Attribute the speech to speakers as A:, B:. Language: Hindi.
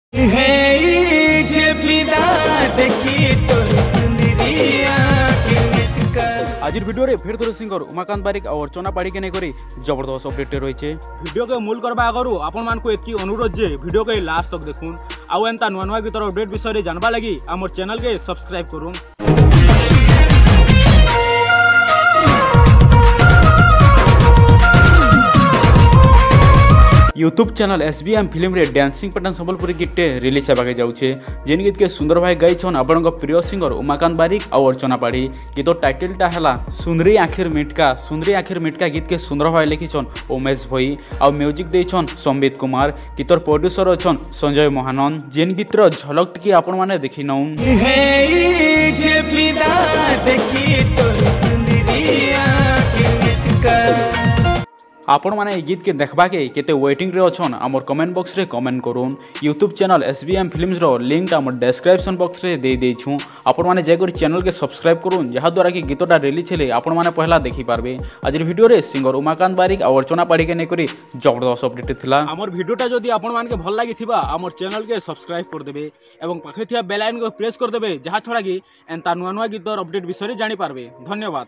A: आज भिडियो रे फिर थोड़े सिंगर उमाकांत बारिक और अर्चना पाढ़ी के नहीं जबरदस्त अपडेट रही वीडियो के मूल करवा आगु आपण मान को एक अनुरोध जे वीडियो के लास्ट तक देखून आउ एंता नुआ नुआ गीतर अपडेट विषय जानवा लगी आम चैनल के सब्सक्राइब करूँ। यूट्यूब चैनल SBM फिल्म रे डांसिंग पैटर्न संबलपुरी गीत रिलीज होगा जाऊे जेन गीत के सुंदर भाई गाई आपण प्रिय सिंगर उमाकांत बारिक और अर्चना पाढ़ी गीत टाइटलटा है सुंदरी आखिर मिटका गीत के सुंदर भाई लिखिछन उमेश भई आ म्यूजिक देछन संबित कुमार गीतर प्रोड्यूसर अच्छन संजय महानंद जेन गीतर झलक टी आपण माने देखि नौ आपण माने गीत के देखबा के केते वेटिंग रे अछन हमर कमेंट बॉक्स रे कमेंट करूँ। यूट्यूब चैनल SBM फिल्म्स रो लिंक हमर डिस्क्रिप्शन बॉक्स रे दे देछु आपण माने जाय चैनल के सब्सक्राइब करूँ जहा द्वारा कि गीतटा रिलीज हेले आपण माने पहला देखि पारबे। आज वीडियो रे सिंगर उमाकांत बारिक और अर्चना पाढ़ी के नै जबरदस्त अपडेट थिला। हमर वीडियोटा जदि आपण मान के भल लागि थिबा हमर चैनल के सब्सक्राइब कर देबे एवं पाखे थिया बेल आइकन को प्रेस कर देबे जहा छडा कि एंता नुआ नुआ गीतर अपडेट विषय जानि पारबे। धन्यवाद।